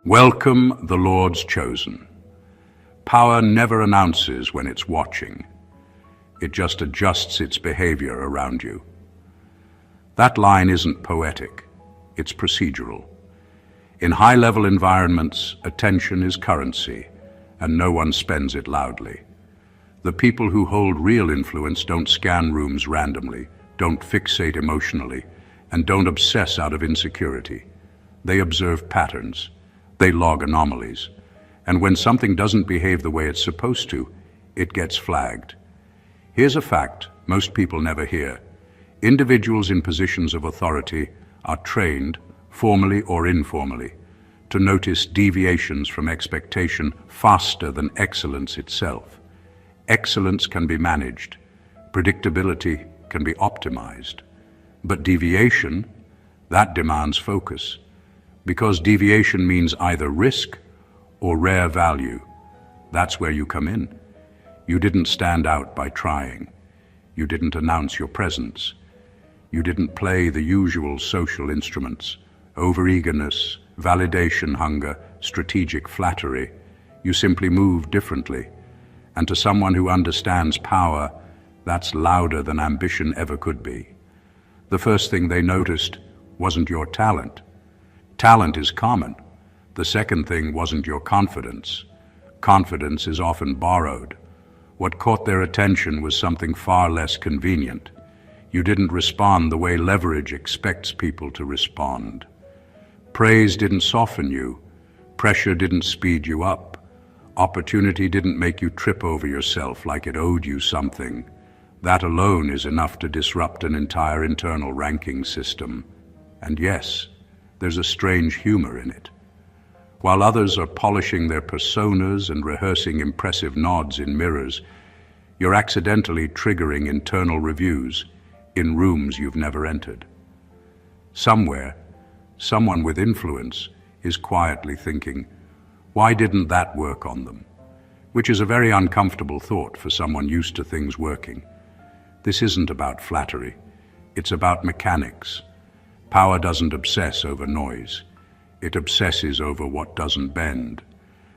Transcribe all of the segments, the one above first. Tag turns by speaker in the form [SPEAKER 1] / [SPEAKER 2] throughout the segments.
[SPEAKER 1] Welcome, the Lord's chosen. Power never announces when it's watching. It just adjusts its behavior around you. That line isn't poetic, it's procedural. In high-level environments, attention is currency, and no one spends it loudly. The people who hold real influence don't scan rooms randomly, don't fixate emotionally, and don't obsess out of insecurity. They observe patterns. They log anomalies. And when something doesn't behave the way it's supposed to, it gets flagged. Here's a fact most people never hear. Individuals in positions of authority are trained, formally or informally, to notice deviations from expectation faster than excellence itself. Excellence can be managed. Predictability can be optimized. But deviation, that demands focus. Because deviation means either risk or rare value. That's where you come in. You didn't stand out by trying. You didn't announce your presence. You didn't play the usual social instruments, overeagerness, validation hunger, strategic flattery. You simply moved differently. And to someone who understands power, that's louder than ambition ever could be. The first thing they noticed wasn't your talent. Talent is common. The second thing wasn't your confidence. Confidence is often borrowed. What caught their attention was something far less convenient. You didn't respond the way leverage expects people to respond. Praise didn't soften you. Pressure didn't speed you up. Opportunity didn't make you trip over yourself like it owed you something. That alone is enough to disrupt an entire internal ranking system. And yes, there's a strange humor in it. While others are polishing their personas and rehearsing impressive nods in mirrors, you're accidentally triggering internal reviews in rooms you've never entered. Somewhere, someone with influence is quietly thinking, why didn't that work on them? Which is a very uncomfortable thought for someone used to things working. This isn't about flattery. It's about mechanics. Power doesn't obsess over noise. It obsesses over what doesn't bend.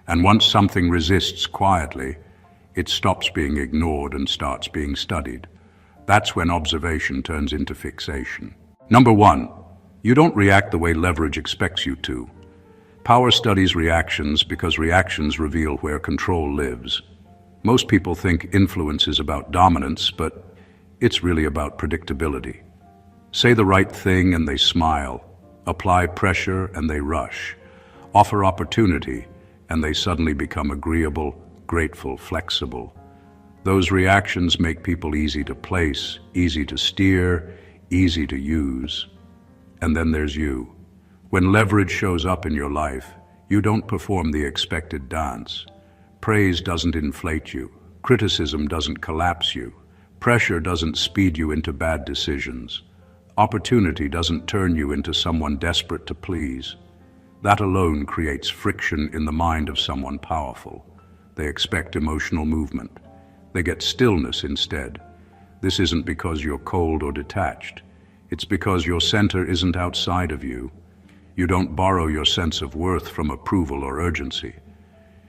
[SPEAKER 1] And once something resists quietly, it stops being ignored and starts being studied. That's when observation turns into fixation. Number one, you don't react the way leverage expects you to. Power studies reactions because reactions reveal where control lives. Most people think influence is about dominance, but it's really about predictability. Say the right thing and they smile. Apply pressure and they rush. Offer opportunity and they suddenly become agreeable, grateful, flexible. Those reactions make people easy to place, easy to steer, easy to use. And then there's you. When leverage shows up in your life, you don't perform the expected dance. Praise doesn't inflate you. Criticism doesn't collapse you. Pressure doesn't speed you into bad decisions. Opportunity doesn't turn you into someone desperate to please. That alone creates friction in the mind of someone powerful. They expect emotional movement. They get stillness instead. This isn't because you're cold or detached. It's because your center isn't outside of you. You don't borrow your sense of worth from approval or urgency.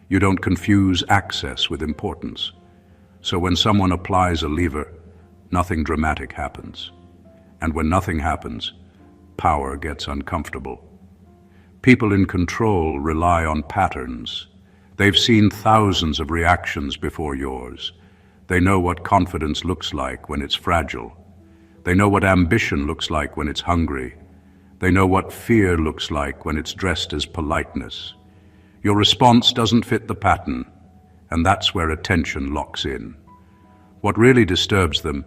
[SPEAKER 1] You don't confuse access with importance. So when someone applies a lever, nothing dramatic happens. And when nothing happens, power gets uncomfortable. People in control rely on patterns. They've seen thousands of reactions before yours. They know what confidence looks like when it's fragile. They know what ambition looks like when it's hungry. They know what fear looks like when it's dressed as politeness. Your response doesn't fit the pattern, and that's where attention locks in. What really disturbs them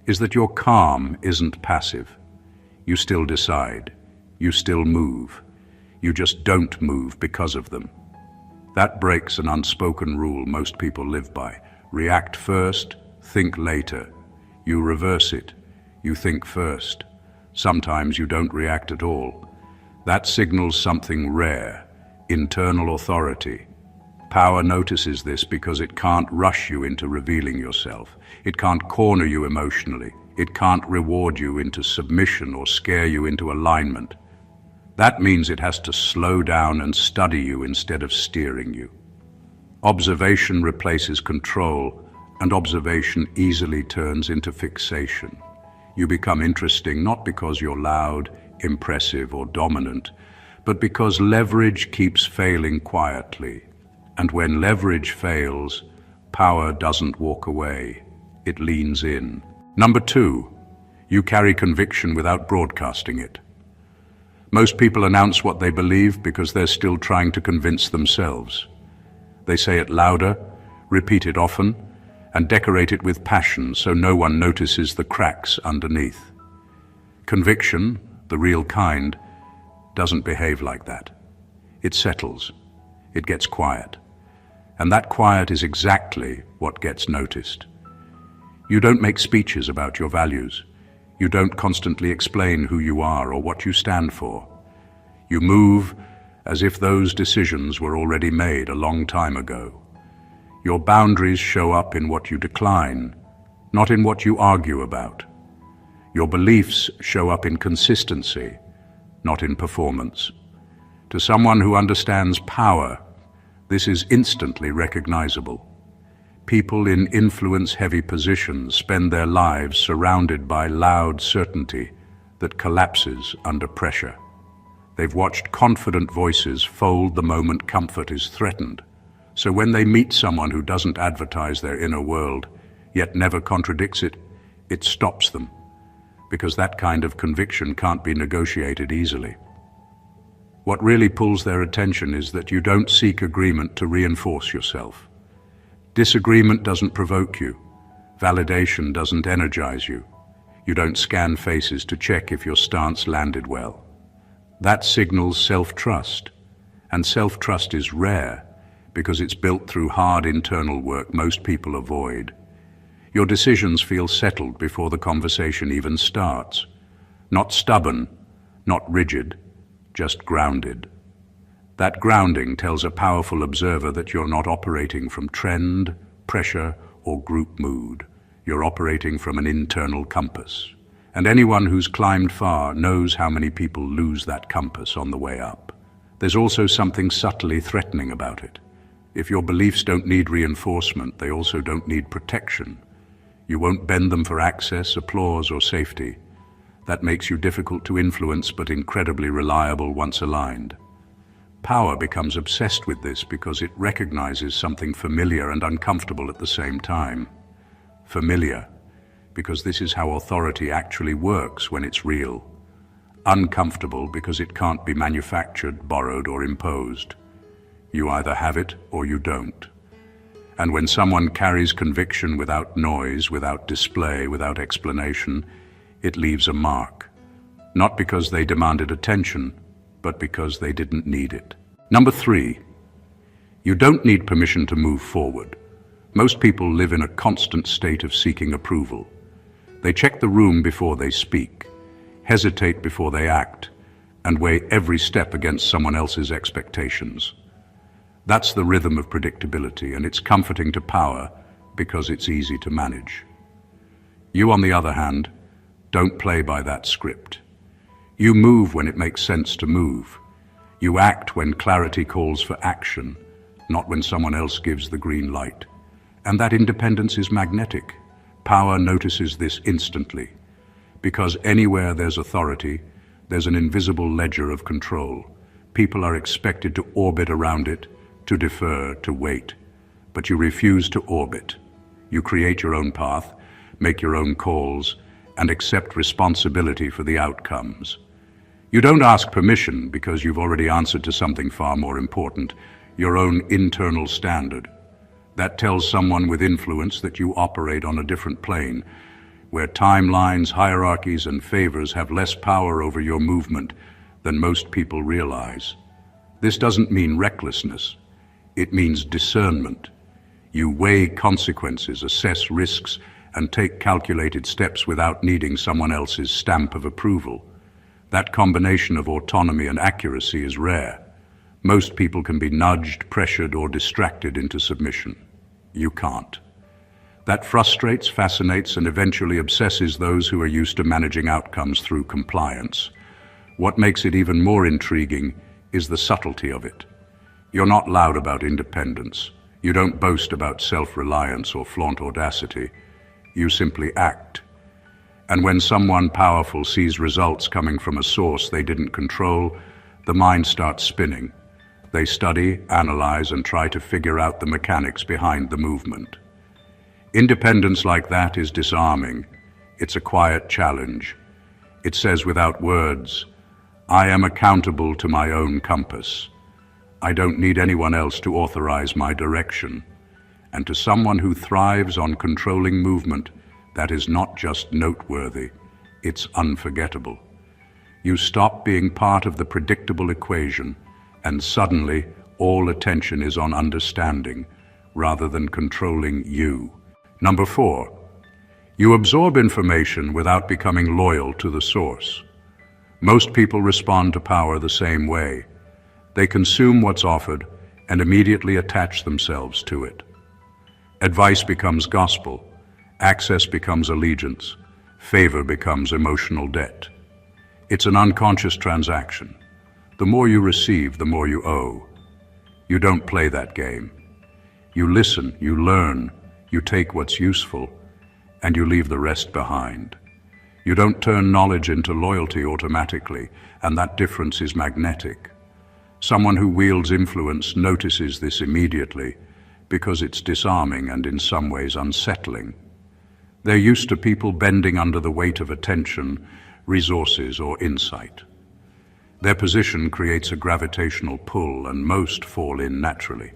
[SPEAKER 1] is that your calm isn't passive. You still decide. You still move. You just don't move because of them. That breaks an unspoken rule most people live by. React first, think later. You reverse it. You think first. Sometimes you don't react at all. That signals something rare, internal authority. Power notices this because it can't rush you into revealing yourself. It can't corner you emotionally. It can't reward you into submission or scare you into alignment. That means it has to slow down and study you instead of steering you. Observation replaces control, and observation easily turns into fixation. You become interesting not because you're loud, impressive, or dominant, but because leverage keeps failing quietly. And when leverage fails, power doesn't walk away, it leans in. Number 2, you carry conviction without broadcasting it. Most people announce what they believe because they're still trying to convince themselves. They say it louder, repeat it often, and decorate it with passion so no one notices the cracks underneath. Conviction, the real kind, doesn't behave like that. It settles. It gets quiet. And that quiet is exactly what gets noticed. You don't make speeches about your values. You don't constantly explain who you are or what you stand for. You move as if those decisions were already made a long time ago. Your boundaries show up in what you decline, not in what you argue about. Your beliefs show up in consistency, not in performance. To someone who understands power, this is instantly recognizable. People in influence-heavy positions spend their lives surrounded by loud certainty that collapses under pressure. They've watched confident voices fold the moment comfort is threatened. So when they meet someone who doesn't advertise their inner world, yet never contradicts it, it stops them, because that kind of conviction can't be negotiated easily. What really pulls their attention is that you don't seek agreement to reinforce yourself. Disagreement doesn't provoke you. Validation doesn't energize you. You don't scan faces to check if your stance landed well. That signals self-trust, and self-trust is rare because it's built through hard internal work most people avoid. Your decisions feel settled before the conversation even starts. Not stubborn, not rigid, just grounded. That grounding tells a powerful observer that you're not operating from trend, pressure, or group mood. You're operating from an internal compass. And anyone who's climbed far knows how many people lose that compass on the way up. There's also something subtly threatening about it. If your beliefs don't need reinforcement, they also don't need protection. You won't bend them for access, applause, or safety. That makes you difficult to influence but incredibly reliable once aligned. Power becomes obsessed with this because it recognizes something familiar and uncomfortable at the same time. Familiar, because this is how authority actually works when it's real. Uncomfortable because it can't be manufactured, borrowed, or imposed. You either have it or you don't. And when someone carries conviction without noise, without display, without explanation, it leaves a mark. Not because they demanded attention, but because they didn't need it. Number 3, you don't need permission to move forward. Most people live in a constant state of seeking approval. They check the room before they speak, hesitate before they act, and weigh every step against someone else's expectations. That's the rhythm of predictability, and it's comforting to power because it's easy to manage. You, on the other hand, don't play by that script. You move when it makes sense to move. You act when clarity calls for action, not when someone else gives the green light. And that independence is magnetic. Power notices this instantly, because anywhere there's authority, there's an invisible ledger of control. People are expected to orbit around it, to defer, to wait. But you refuse to orbit. You create your own path, make your own calls, and accept responsibility for the outcomes. You don't ask permission because you've already answered to something far more important, your own internal standard. That tells someone with influence that you operate on a different plane, where timelines, hierarchies, and favors have less power over your movement than most people realize. This doesn't mean recklessness. It means discernment. You weigh consequences, assess risks, and take calculated steps without needing someone else's stamp of approval. That combination of autonomy and accuracy is rare. Most people can be nudged, pressured, or distracted into submission. You can't. That frustrates, fascinates, and eventually obsesses those who are used to managing outcomes through compliance. What makes it even more intriguing is the subtlety of it. You're not loud about independence. You don't boast about self-reliance or flaunt audacity. You simply act. And when someone powerful sees results coming from a source they didn't control, the mind starts spinning. They study, analyze, and try to figure out the mechanics behind the movement. Independence like that is disarming. It's a quiet challenge. It says without words, I am accountable to my own compass. I don't need anyone else to authorize my direction. And to someone who thrives on controlling movement, that is not just noteworthy, it's unforgettable. You stop being part of the predictable equation, and suddenly all attention is on understanding rather than controlling you. Number 4, you absorb information without becoming loyal to the source. Most people respond to power the same way. They consume what's offered and immediately attach themselves to it. Advice becomes gospel, access becomes allegiance, favor becomes emotional debt. It's an unconscious transaction. The more you receive, the more you owe. You don't play that game. You listen, you learn, you take what's useful, and you leave the rest behind. You don't turn knowledge into loyalty automatically, and that difference is magnetic. Someone who wields influence notices this immediately because it's disarming and in some ways unsettling. They're used to people bending under the weight of attention, resources, or insight. Their position creates a gravitational pull, and most fall in naturally.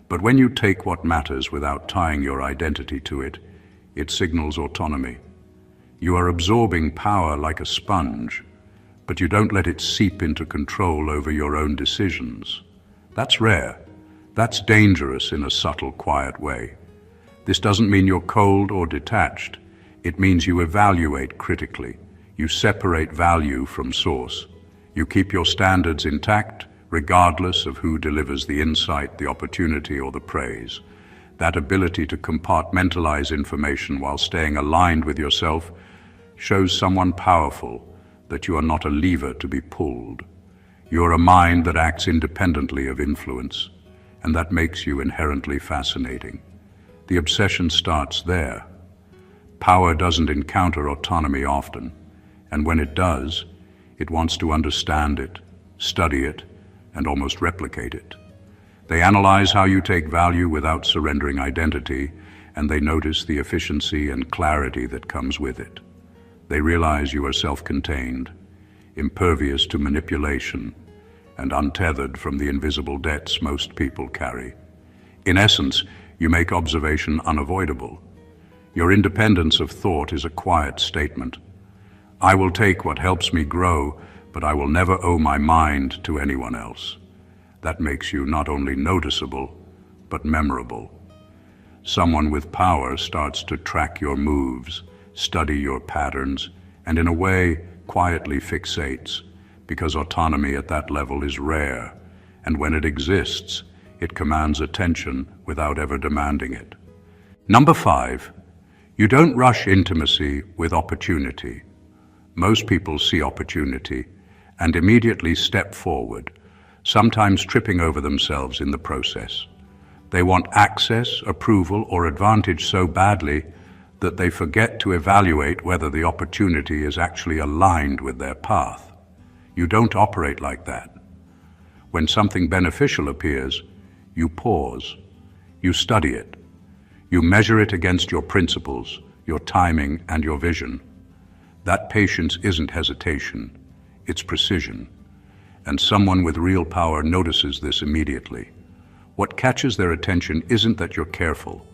[SPEAKER 1] But when you take what matters without tying your identity to it, it signals autonomy. You are absorbing power like a sponge, but you don't let it seep into control over your own decisions. That's rare. That's dangerous in a subtle, quiet way. This doesn't mean you're cold or detached. It means you evaluate critically. You separate value from source. You keep your standards intact, regardless of who delivers the insight, the opportunity, or the praise. That ability to compartmentalize information while staying aligned with yourself shows someone powerful that you are not a lever to be pulled. You're a mind that acts independently of influence, and that makes you inherently fascinating. The obsession starts there. Power doesn't encounter autonomy often, and when it does, it wants to understand it, study it, and almost replicate it. They analyze how you take value without surrendering identity, and they notice the efficiency and clarity that comes with it. They realize you are self-contained, impervious to manipulation, and untethered from the invisible debts most people carry. In essence, you make observation unavoidable. Your independence of thought is a quiet statement. I will take what helps me grow, but I will never owe my mind to anyone else. That makes you not only noticeable, but memorable. Someone with power starts to track your moves, study your patterns, and in a way, quietly fixates, because autonomy at that level is rare, and when it exists, it commands attention without ever demanding it. Number 5, you don't rush intimacy with opportunity. Most people see opportunity and immediately step forward, sometimes tripping over themselves in the process. They want access, approval, or advantage so badly that they forget to evaluate whether the opportunity is actually aligned with their path. You don't operate like that. When something beneficial appears, you pause, you study it, you measure it against your principles, your timing, and your vision. That patience isn't hesitation, it's precision. And someone with real power notices this immediately. What catches their attention isn't that you're careful,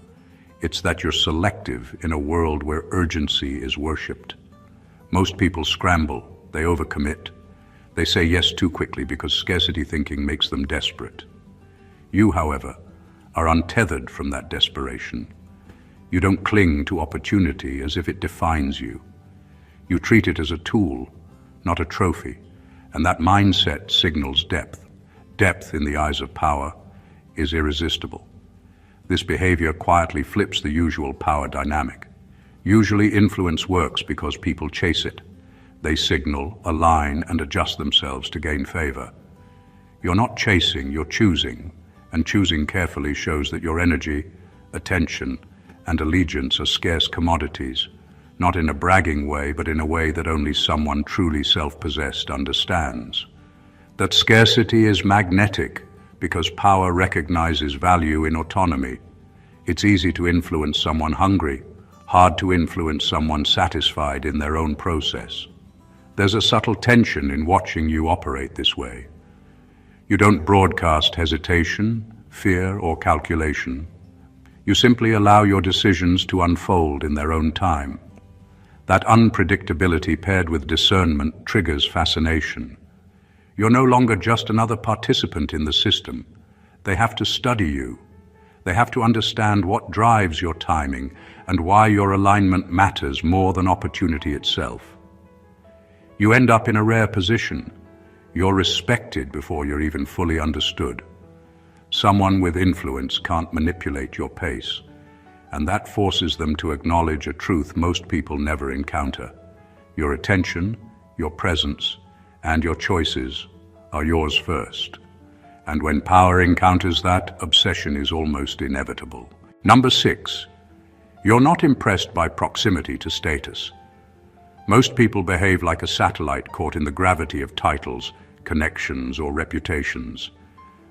[SPEAKER 1] it's that you're selective in a world where urgency is worshipped. Most people scramble, they overcommit. They say yes too quickly because scarcity thinking makes them desperate. You, however, are untethered from that desperation. You don't cling to opportunity as if it defines you. You treat it as a tool, not a trophy, and that mindset signals depth. Depth in the eyes of power is irresistible. This behavior quietly flips the usual power dynamic. Usually influence works because people chase it. They signal, align, and adjust themselves to gain favor. You're not chasing, you're choosing, and choosing carefully shows that your energy, attention, and allegiance are scarce commodities, not in a bragging way, but in a way that only someone truly self-possessed understands. That scarcity is magnetic because power recognizes value in autonomy. It's easy to influence someone hungry, hard to influence someone satisfied in their own process. There's a subtle tension in watching you operate this way. You don't broadcast hesitation, fear, or calculation. You simply allow your decisions to unfold in their own time. That unpredictability paired with discernment triggers fascination. You're no longer just another participant in the system. They have to study you. They have to understand what drives your timing and why your alignment matters more than opportunity itself. You end up in a rare position. You're respected before you're even fully understood. Someone with influence can't manipulate your pace, and that forces them to acknowledge a truth most people never encounter. Your attention, your presence, and your choices are yours first. And when power encounters that, obsession is almost inevitable. Number 6, you're not impressed by proximity to status. Most people behave like a satellite caught in the gravity of titles, connections, or reputations.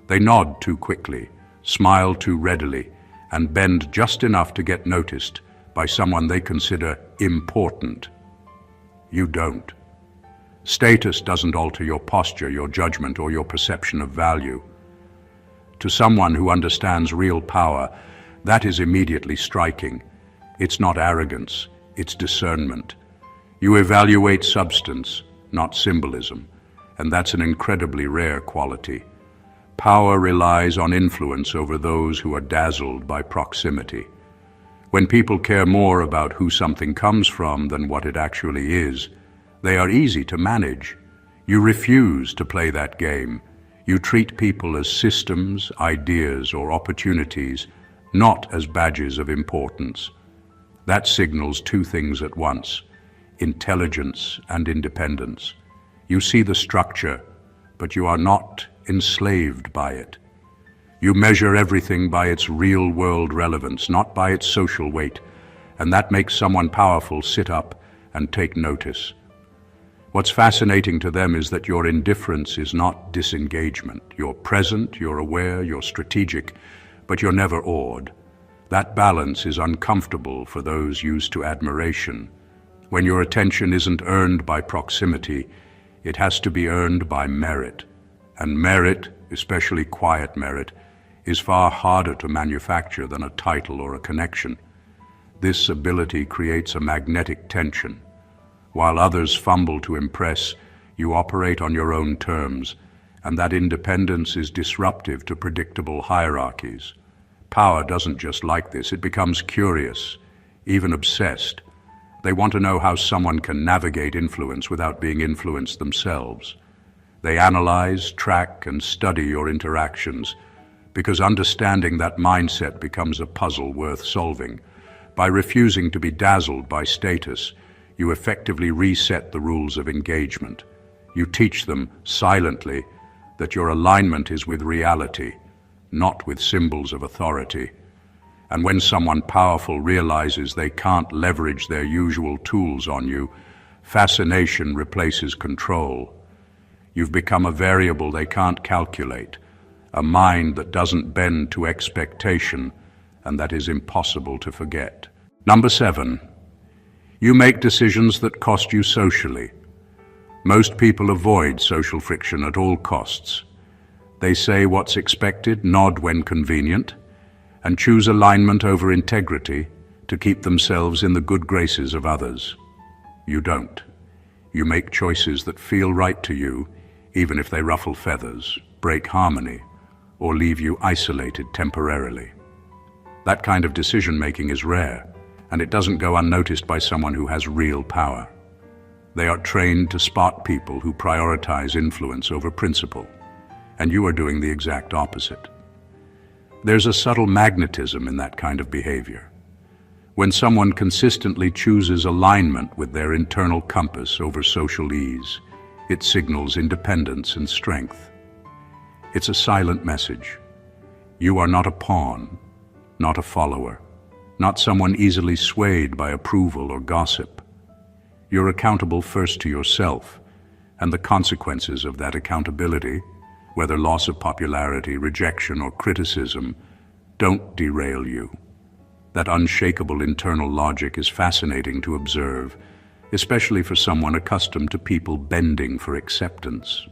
[SPEAKER 1] They nod too quickly, smile too readily, and bend just enough to get noticed by someone they consider important. You don't. Status doesn't alter your posture, your judgment, or your perception of value. To someone who understands real power, that is immediately striking. It's not arrogance, it's discernment. You evaluate substance, not symbolism, and that's an incredibly rare quality. Power relies on influence over those who are dazzled by proximity. When people care more about who something comes from than what it actually is, they are easy to manage. You refuse to play that game. You treat people as systems, ideas, or opportunities, not as badges of importance. That signals two things at once: intelligence and independence. You see the structure, but you are not enslaved by it. You measure everything by its real-world relevance, not by its social weight, and that makes someone powerful sit up and take notice. What's fascinating to them is that your indifference is not disengagement. You're present, you're aware, you're strategic, but you're never awed. That balance is uncomfortable for those used to admiration. When your attention isn't earned by proximity, it has to be earned by merit. And merit, especially quiet merit, is far harder to manufacture than a title or a connection. This ability creates a magnetic tension. While others fumble to impress, you operate on your own terms, and that independence is disruptive to predictable hierarchies. Power doesn't just like this, it becomes curious, even obsessed. They want to know how someone can navigate influence without being influenced themselves. They analyze, track, and study your interactions, because understanding that mindset becomes a puzzle worth solving. By refusing to be dazzled by status, you effectively reset the rules of engagement. You teach them, silently, that your alignment is with reality, not with symbols of authority. And when someone powerful realizes they can't leverage their usual tools on you, fascination replaces control. You've become a variable they can't calculate, a mind that doesn't bend to expectation, and that is impossible to forget. Number 7, you make decisions that cost you socially. Most people avoid social friction at all costs. They say what's expected, nod when convenient, and choose alignment over integrity to keep themselves in the good graces of others. You don't. You make choices that feel right to you, even if they ruffle feathers, break harmony, or leave you isolated temporarily. That kind of decision-making is rare, and it doesn't go unnoticed by someone who has real power. They are trained to spot people who prioritize influence over principle, and you are doing the exact opposite. There's a subtle magnetism in that kind of behavior. When someone consistently chooses alignment with their internal compass over social ease, it signals independence and strength. It's a silent message. You are not a pawn, not a follower, not someone easily swayed by approval or gossip. You're accountable first to yourself, and the consequences of that accountability, whether loss of popularity, rejection, or criticism, don't derail you. That unshakable internal logic is fascinating to observe, especially for someone accustomed to people bending for acceptance.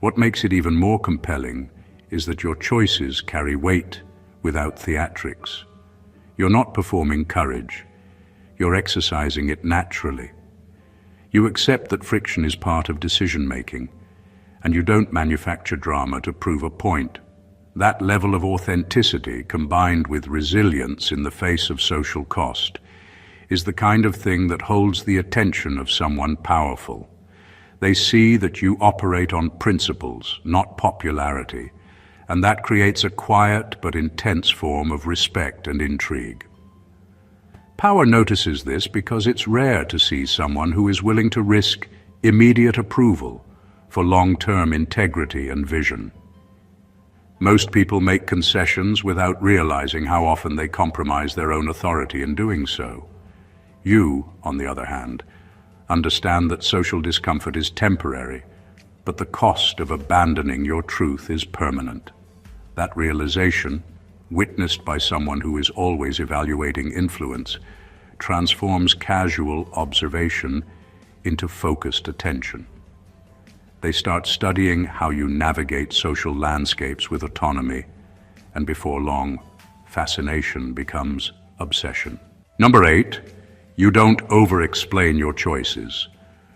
[SPEAKER 1] What makes it even more compelling is that your choices carry weight without theatrics. You're not performing courage. You're exercising it naturally. You accept that friction is part of decision-making, and you don't manufacture drama to prove a point. That level of authenticity, combined with resilience in the face of social cost, is the kind of thing that holds the attention of someone powerful. They see that you operate on principles, not popularity, and that creates a quiet but intense form of respect and intrigue. Power notices this because it's rare to see someone who is willing to risk immediate approval for long-term integrity and vision. Most people make concessions without realizing how often they compromise their own authority in doing so. You, on the other hand, understand that social discomfort is temporary, but the cost of abandoning your truth is permanent. That realization, witnessed by someone who is always evaluating influence, transforms casual observation into focused attention. They start studying how you navigate social landscapes with autonomy, and before long, fascination becomes obsession. Number 8, you don't over-explain your choices.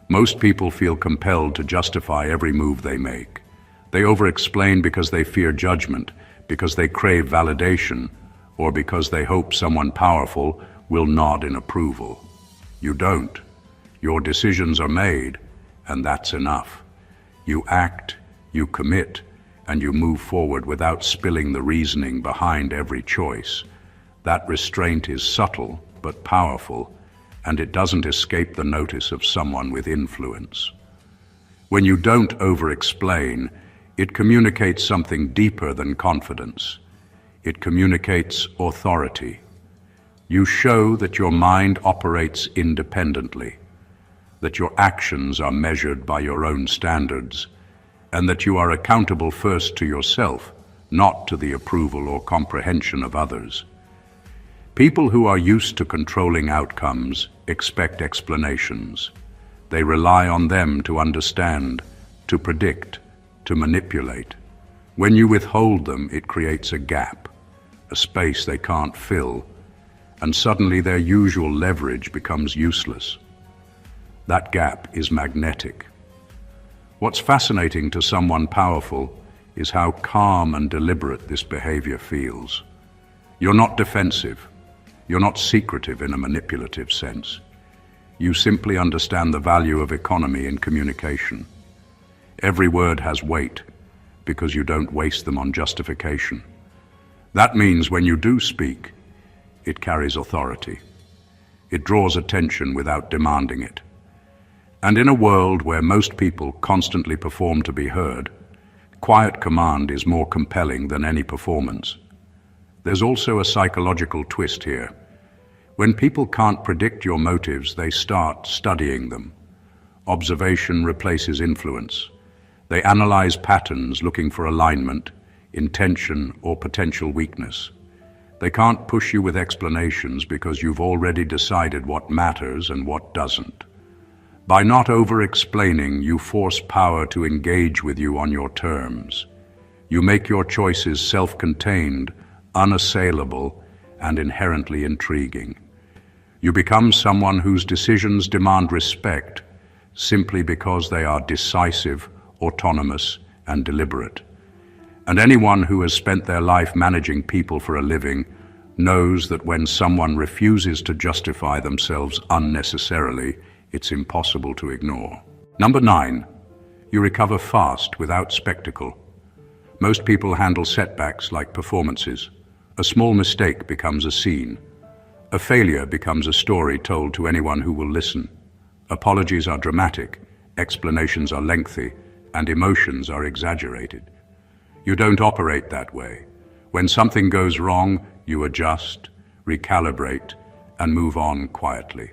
[SPEAKER 1] Most people feel compelled to justify every move they make. They over-explain because they fear judgment, because they crave validation, or because they hope someone powerful will nod in approval. You don't. Your decisions are made, and that's enough. You act, you commit, and you move forward without spilling the reasoning behind every choice. That restraint is subtle but powerful, and it doesn't escape the notice of someone with influence. When you don't over-explain, it communicates something deeper than confidence. It communicates authority. You show that your mind operates independently, that your actions are measured by your own standards, and that you are accountable first to yourself, not to the approval or comprehension of others. People who are used to controlling outcomes expect explanations. They rely on them to understand, to predict, to manipulate. When you withhold them, it creates a gap, a space they can't fill, and suddenly their usual leverage becomes useless. That gap is magnetic. What's fascinating to someone powerful is how calm and deliberate this behavior feels. You're not defensive. You're not secretive in a manipulative sense. You simply understand the value of economy in communication. Every word has weight because you don't waste them on justification. That means when you do speak, it carries authority. It draws attention without demanding it. And in a world where most people constantly perform to be heard, quiet command is more compelling than any performance. There's also a psychological twist here. When people can't predict your motives, they start studying them. Observation replaces influence. They analyze patterns looking for alignment, intention, or potential weakness. They can't push you with explanations because you've already decided what matters and what doesn't. By not over-explaining, you force power to engage with you on your terms. You make your choices self-contained, unassailable, and inherently intriguing. You become someone whose decisions demand respect simply because they are decisive, autonomous, and deliberate. And anyone who has spent their life managing people for a living knows that when someone refuses to justify themselves unnecessarily, it's impossible to ignore. Number 9, you recover fast without spectacle. Most people handle setbacks like performances. A small mistake becomes a scene. A failure becomes a story told to anyone who will listen. Apologies are dramatic, explanations are lengthy, and emotions are exaggerated. You don't operate that way. When something goes wrong, you adjust, recalibrate, and move on quietly.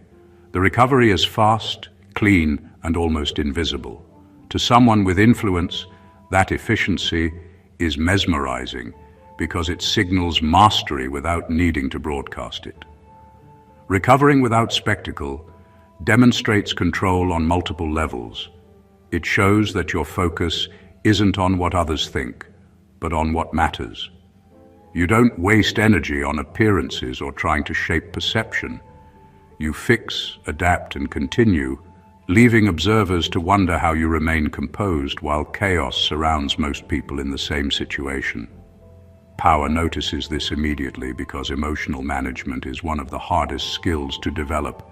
[SPEAKER 1] The recovery is fast, clean, and almost invisible. To someone with influence, that efficiency is mesmerizing because it signals mastery without needing to broadcast it. Recovering without spectacle demonstrates control on multiple levels. It shows that your focus isn't on what others think, but on what matters. You don't waste energy on appearances or trying to shape perception. You fix, adapt, and continue, leaving observers to wonder how you remain composed while chaos surrounds most people in the same situation. Power notices this immediately because emotional management is one of the hardest skills to develop,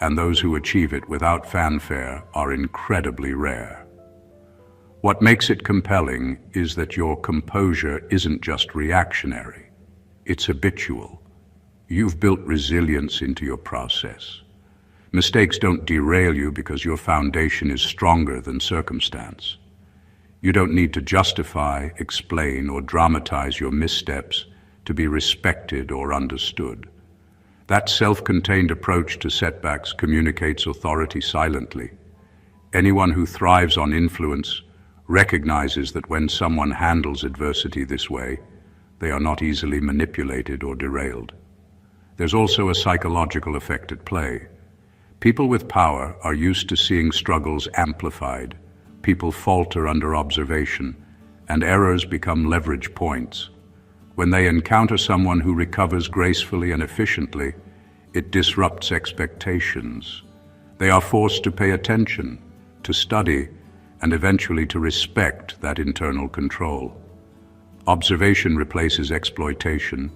[SPEAKER 1] and those who achieve it without fanfare are incredibly rare. What makes it compelling is that your composure isn't just reactionary, it's habitual. You've built resilience into your process. Mistakes don't derail you because your foundation is stronger than circumstance. You don't need to justify, explain, or dramatize your missteps to be respected or understood. That self-contained approach to setbacks communicates authority silently. Anyone who thrives on influence recognizes that when someone handles adversity this way, they are not easily manipulated or derailed. There's also a psychological effect at play. People with power are used to seeing struggles amplified. People falter under observation, and errors become leverage points. When they encounter someone who recovers gracefully and efficiently, it disrupts expectations. They are forced to pay attention, to study, and eventually to respect that internal control. Observation replaces exploitation,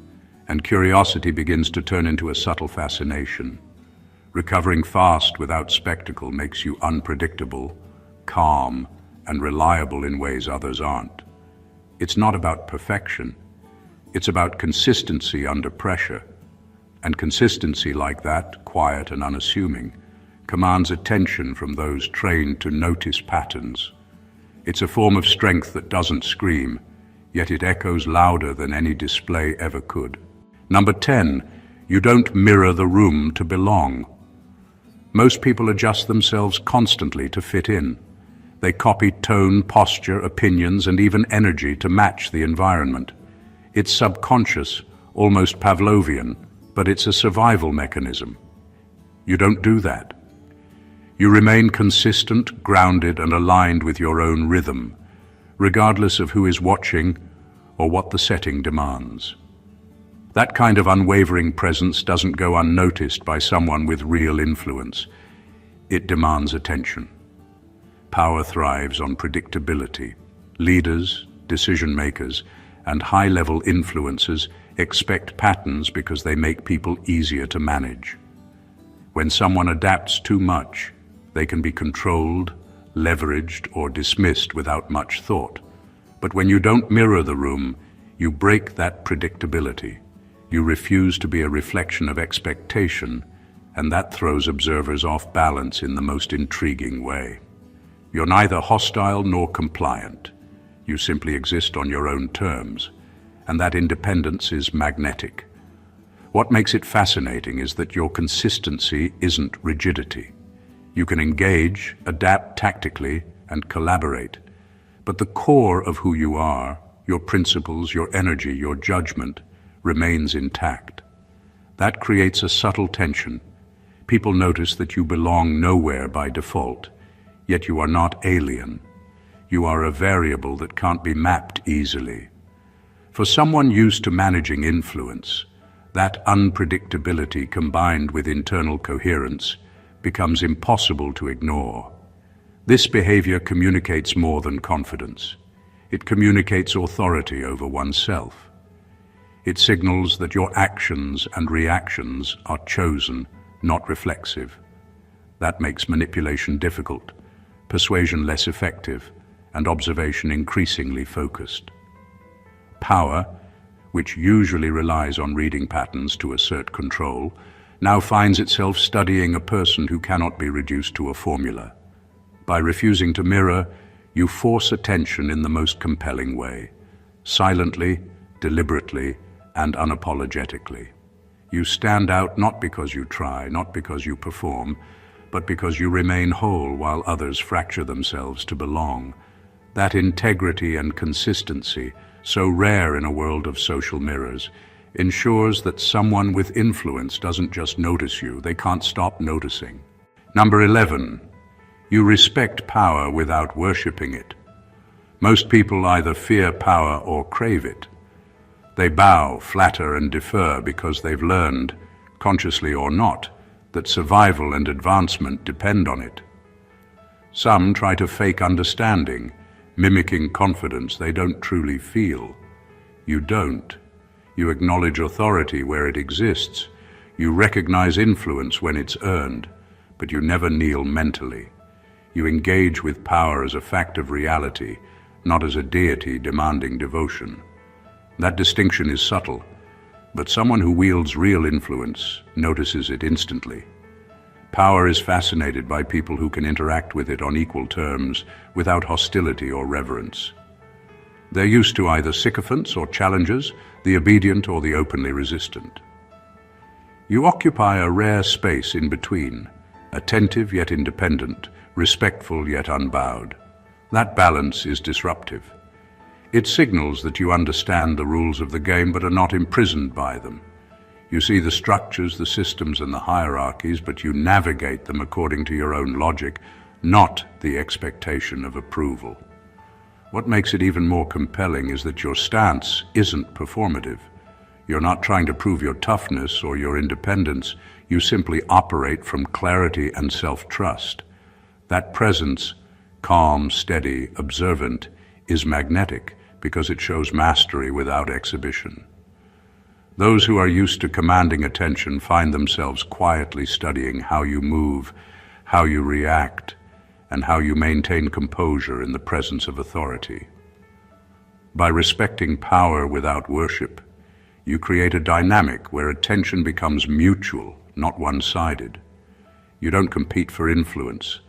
[SPEAKER 1] and curiosity begins to turn into a subtle fascination. Recovering fast without spectacle makes you unpredictable, calm, and reliable in ways others aren't. It's not about perfection. It's about consistency under pressure. And consistency like that, quiet and unassuming, commands attention from those trained to notice patterns. It's a form of strength that doesn't scream, yet it echoes louder than any display ever could. Number 10, you don't mirror the room to belong. Most people adjust themselves constantly to fit in. They copy tone, posture, opinions, and even energy to match the environment. It's subconscious, almost Pavlovian, but it's a survival mechanism. You don't do that. You remain consistent, grounded, and aligned with your own rhythm, regardless of who is watching or what the setting demands. That kind of unwavering presence doesn't go unnoticed by someone with real influence. It demands attention. Power thrives on predictability. Leaders, decision-makers, and high-level influencers expect patterns because they make people easier to manage. When someone adapts too much, they can be controlled, leveraged, or dismissed without much thought. But when you don't mirror the room, you break that predictability. You refuse to be a reflection of expectation, and that throws observers off balance in the most intriguing way. You're neither hostile nor compliant. You simply exist on your own terms, and that independence is magnetic. What makes it fascinating is that your consistency isn't rigidity. You can engage, adapt tactically, and collaborate. But the core of who you are, your principles, your energy, your judgment, remains intact. That creates a subtle tension. People notice that you belong nowhere by default, yet you are not alien. You are a variable that can't be mapped easily. For someone used to managing influence, that unpredictability combined with internal coherence becomes impossible to ignore. This behavior communicates more than confidence. It communicates authority over oneself. It signals that your actions and reactions are chosen, not reflexive. That makes manipulation difficult, persuasion less effective, and observation increasingly focused. Power, which usually relies on reading patterns to assert control, now finds itself studying a person who cannot be reduced to a formula. By refusing to mirror, you force attention in the most compelling way, silently, deliberately, and unapologetically. You stand out not because you try, not because you perform, but because you remain whole while others fracture themselves to belong. That integrity and consistency, so rare in a world of social mirrors, ensures that someone with influence doesn't just notice you, they can't stop noticing. Number 11. You respect power without worshipping it. Most people either fear power or crave it. They bow, flatter, and defer because they've learned, consciously or not, that survival and advancement depend on it. Some try to fake understanding, mimicking confidence they don't truly feel. You don't. You acknowledge authority where it exists. You recognize influence when it's earned, but you never kneel mentally. You engage with power as a fact of reality, not as a deity demanding devotion. That distinction is subtle, but someone who wields real influence notices it instantly. Power is fascinated by people who can interact with it on equal terms without hostility or reverence. They're used to either sycophants or challengers, the obedient or the openly resistant. You occupy a rare space in between, attentive yet independent, respectful yet unbowed. That balance is disruptive. It signals that you understand the rules of the game but are not imprisoned by them. You see the structures, the systems, and the hierarchies, but you navigate them according to your own logic, not the expectation of approval. What makes it even more compelling is that your stance isn't performative. You're not trying to prove your toughness or your independence. You simply operate from clarity and self-trust. That presence, calm, steady, observant, is magnetic because it shows mastery without exhibition. Those who are used to commanding attention find themselves quietly studying how you move, how you react, and how you maintain composure in the presence of authority. By respecting power without worship, you create a dynamic where attention becomes mutual, not one-sided. You don't compete for influence,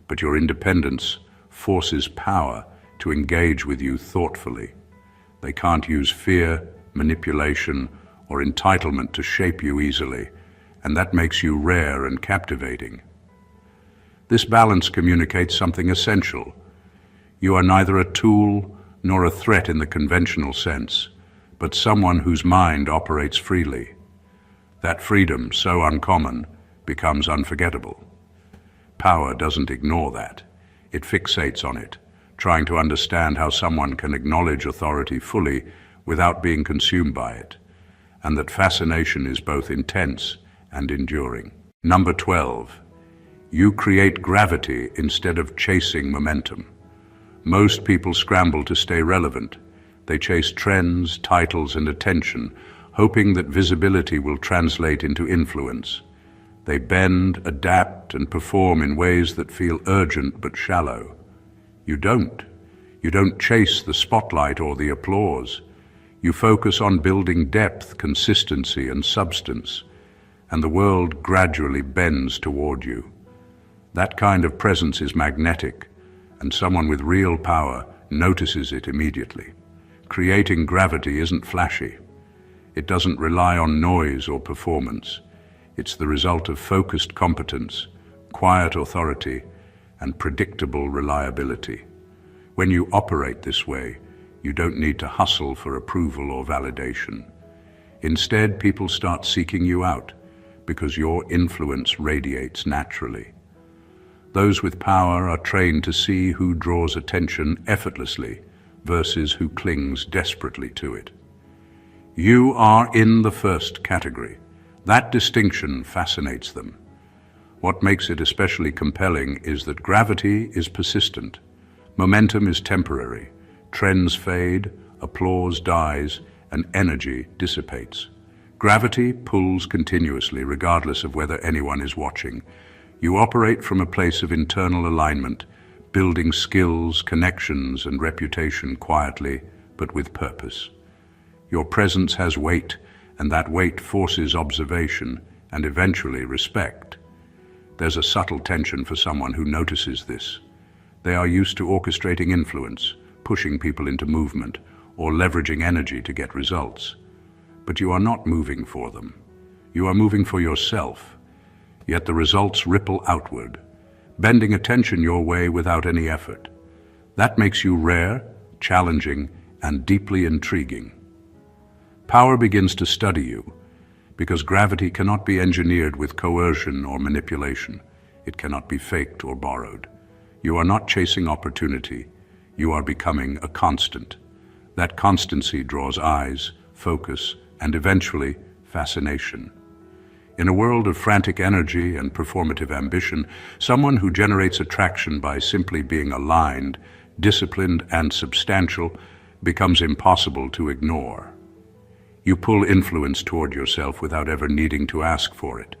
[SPEAKER 1] but your independence forces power to engage with you thoughtfully. They can't use fear, manipulation, or entitlement to shape you easily, and that makes you rare and captivating. This balance communicates something essential. You are neither a tool nor a threat in the conventional sense, but someone whose mind operates freely. That freedom, so uncommon, becomes unforgettable. Power doesn't ignore that. It fixates on it, trying to understand how someone can acknowledge authority fully without being consumed by it. And that fascination is both intense and enduring. Number 12. You create gravity instead of chasing momentum. Most people scramble to stay relevant. They chase trends, titles, and attention, hoping that visibility will translate into influence. They bend, adapt, and perform in ways that feel urgent but shallow. You don't. You don't chase the spotlight or the applause. You focus on building depth, consistency, and substance, and the world gradually bends toward you. That kind of presence is magnetic, and someone with real power notices it immediately. Creating gravity isn't flashy. It doesn't rely on noise or performance. It's the result of focused competence, quiet authority, and predictable reliability. When you operate this way, you don't need to hustle for approval or validation. Instead, people start seeking you out because your influence radiates naturally. Those with power are trained to see who draws attention effortlessly versus who clings desperately to it. You are in the first category. That distinction fascinates them. What makes it especially compelling is that gravity is persistent. Momentum is temporary. Trends fade, applause dies, and energy dissipates. Gravity pulls continuously, regardless of whether anyone is watching. You operate from a place of internal alignment, building skills, connections, and reputation quietly, but with purpose. Your presence has weight, and that weight forces observation and eventually respect. There's a subtle tension for someone who notices this. They are used to orchestrating influence, pushing people into movement, or leveraging energy to get results. But you are not moving for them. You are moving for yourself. Yet the results ripple outward, bending attention your way without any effort. That makes you rare, challenging, and deeply intriguing. Power begins to study you, because gravity cannot be engineered with coercion or manipulation. It cannot be faked or borrowed. You are not chasing opportunity. You are becoming a constant. That constancy draws eyes, focus, and eventually fascination. In a world of frantic energy and performative ambition, someone who generates attraction by simply being aligned, disciplined, and substantial becomes impossible to ignore. You pull influence toward yourself without ever needing to ask for it,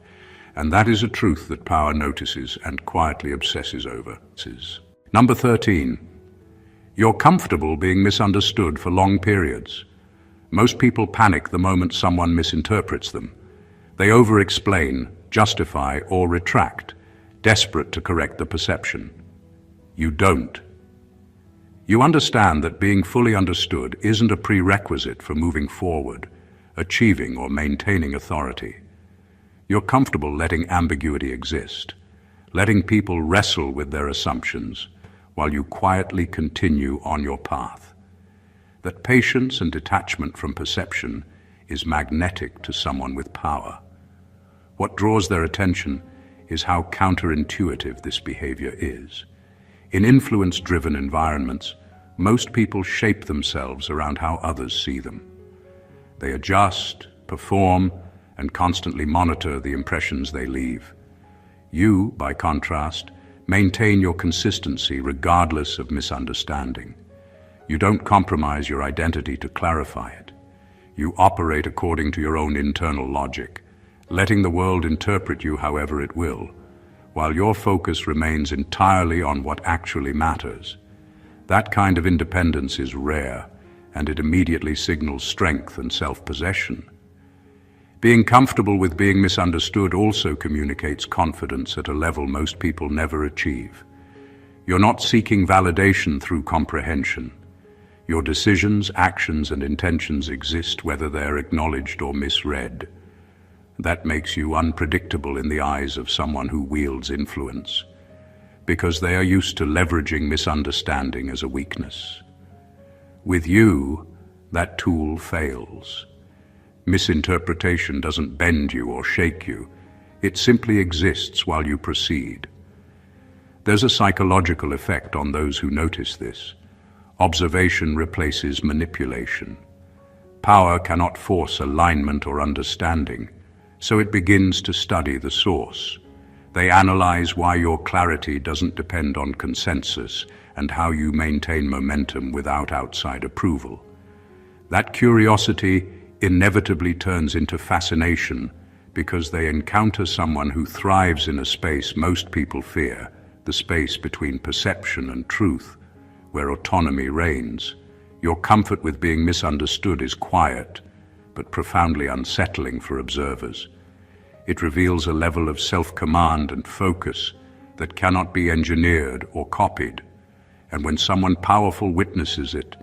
[SPEAKER 1] and that is a truth that power notices and quietly obsesses over. Number 13. You're comfortable being misunderstood for long periods. Most people panic the moment someone misinterprets them. They over-explain, justify, or retract, desperate to correct the perception. You don't. You understand that being fully understood isn't a prerequisite for moving forward, achieving, or maintaining authority. You're comfortable letting ambiguity exist, letting people wrestle with their assumptions, while you quietly continue on your path. That patience and detachment from perception is magnetic to someone with power. What draws their attention is how counterintuitive this behavior is. In influence-driven environments, most people shape themselves around how others see them. They adjust, perform, and constantly monitor the impressions they leave. You, by contrast, maintain your consistency regardless of misunderstanding. You don't compromise your identity to clarify it. You operate according to your own internal logic, letting the world interpret you however it will, while your focus remains entirely on what actually matters. That kind of independence is rare, and it immediately signals strength and self-possession. Being comfortable with being misunderstood also communicates confidence at a level most people never achieve. You're not seeking validation through comprehension. Your decisions, actions, and intentions exist whether they're acknowledged or misread. That makes you unpredictable in the eyes of someone who wields influence, because they are used to leveraging misunderstanding as a weakness. With you, that tool fails. Misinterpretation doesn't bend you or shake you. It simply exists while you proceed. There's a psychological effect on those who notice this. Observation replaces manipulation. Power cannot force alignment or understanding, so it begins to study the source. They analyze why your clarity doesn't depend on consensus and how you maintain momentum without outside approval. That curiosity inevitably turns into fascination because they encounter someone who thrives in a space most people fear, the space between perception and truth, where autonomy reigns. Your comfort with being misunderstood is quiet, but profoundly unsettling for observers. It reveals a level of self-command and focus that cannot be engineered or copied. And when someone powerful witnesses it,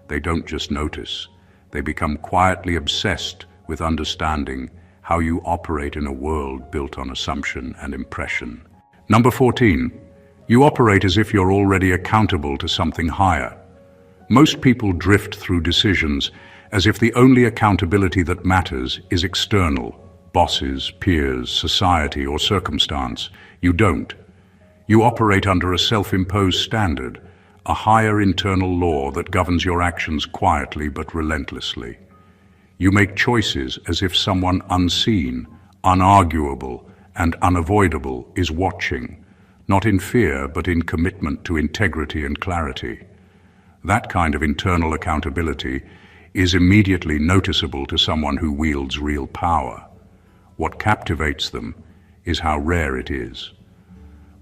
[SPEAKER 1] they don't just notice. They become quietly obsessed with understanding how you operate in a world built on assumption and impression. Number 14. You operate as if you're already accountable to something higher. Most people drift through decisions as if the only accountability that matters is external, bosses, peers, society, or circumstance. You don't. You operate under a self-imposed standard, a higher internal law that governs your actions quietly but relentlessly. You make choices as if someone unseen, unarguable, and unavoidable is watching, not in fear but in commitment to integrity and clarity. That kind of internal accountability is immediately noticeable to someone who wields real power. What captivates them is how rare it is.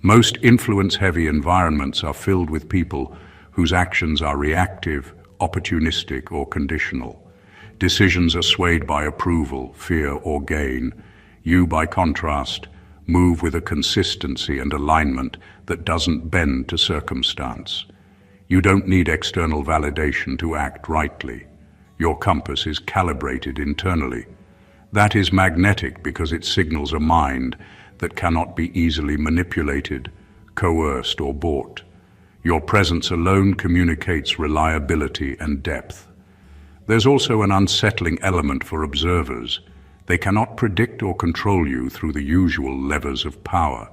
[SPEAKER 1] Most influence-heavy environments are filled with people whose actions are reactive, opportunistic, or conditional. Decisions are swayed by approval, fear, or gain. You, by contrast, move with a consistency and alignment that doesn't bend to circumstance. You don't need external validation to act rightly. Your compass is calibrated internally. That is magnetic because it signals a mind that cannot be easily manipulated, coerced, or bought. Your presence alone communicates reliability and depth. There's also an unsettling element for observers. They cannot predict or control you through the usual levers of power.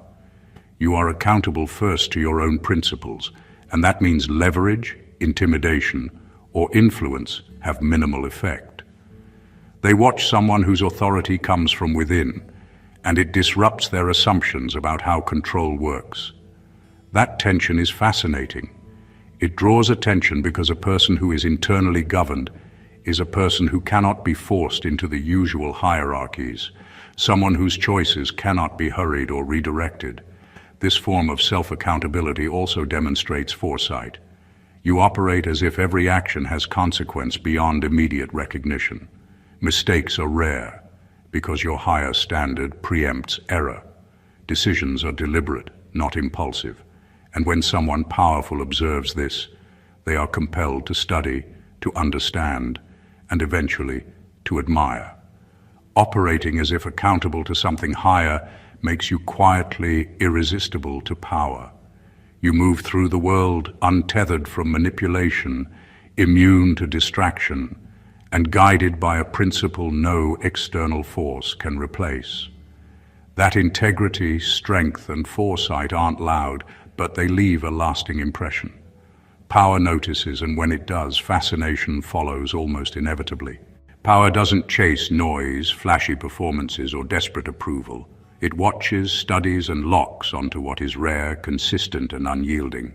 [SPEAKER 1] You are accountable first to your own principles, and that means leverage, intimidation, or influence have minimal effect. They watch someone whose authority comes from within, and it disrupts their assumptions about how control works. That tension is fascinating. It draws attention because a person who is internally governed is a person who cannot be forced into the usual hierarchies, someone whose choices cannot be hurried or redirected. This form of self-accountability also demonstrates foresight. You operate as if every action has consequence beyond immediate recognition. Mistakes are rare because your higher standard preempts error. Decisions are deliberate, not impulsive. And when someone powerful observes this, they are compelled to study, to understand, and eventually to admire. Operating as if accountable to something higher makes you quietly irresistible to power. You move through the world untethered from manipulation, immune to distraction, and guided by a principle no external force can replace. That integrity, strength, and foresight aren't loud, but they leave a lasting impression. Power notices, and when it does, fascination follows almost inevitably. Power doesn't chase noise, flashy performances, or desperate approval. It watches, studies, and locks onto what is rare, consistent, and unyielding.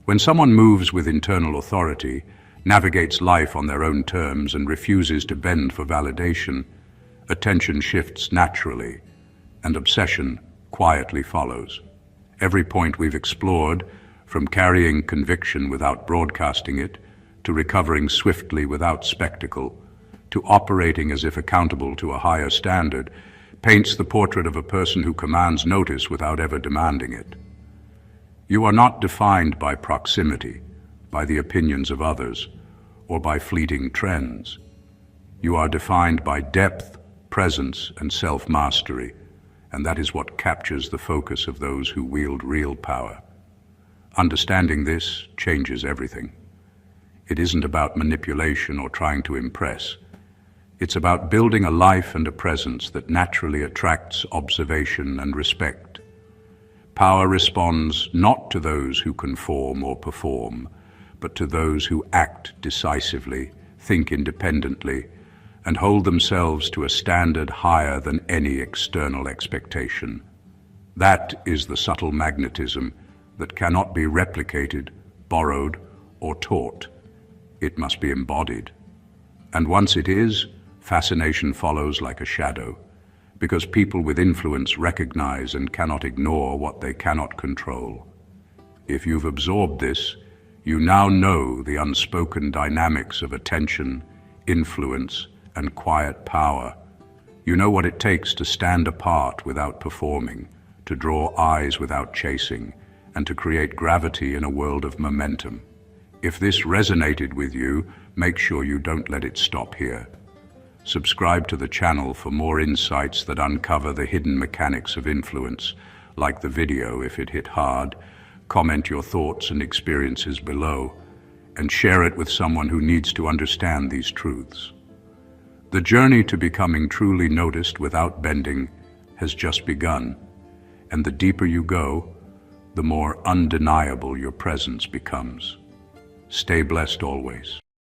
[SPEAKER 1] When someone moves with internal authority, navigates life on their own terms, and refuses to bend for validation, attention shifts naturally, and obsession quietly follows. Every point we've explored, from carrying conviction without broadcasting it, to recovering swiftly without spectacle, to operating as if accountable to a higher standard, paints the portrait of a person who commands notice without ever demanding it. You are not defined by proximity, by the opinions of others, or by fleeting trends. You are defined by depth, presence, and self-mastery, and that is what captures the focus of those who wield real power. Understanding this changes everything. It isn't about manipulation or trying to impress. It's about building a life and a presence that naturally attracts observation and respect. Power responds not to those who conform or perform, but to those who act decisively, think independently, and hold themselves to a standard higher than any external expectation. That is the subtle magnetism that cannot be replicated, borrowed, or taught. It must be embodied. And once it is, fascination follows like a shadow, because people with influence recognize and cannot ignore what they cannot control. If you've absorbed this, you now know the unspoken dynamics of attention, influence, and quiet power. You know what it takes to stand apart without performing, to draw eyes without chasing, and to create gravity in a world of momentum. If this resonated with you, make sure you don't let it stop here. Subscribe to the channel for more insights that uncover the hidden mechanics of influence. Like the video if it hit hard, comment your thoughts and experiences below, and share it with someone who needs to understand these truths. The journey to becoming truly noticed without bending has just begun, and the deeper you go, the more undeniable your presence becomes. Stay blessed always.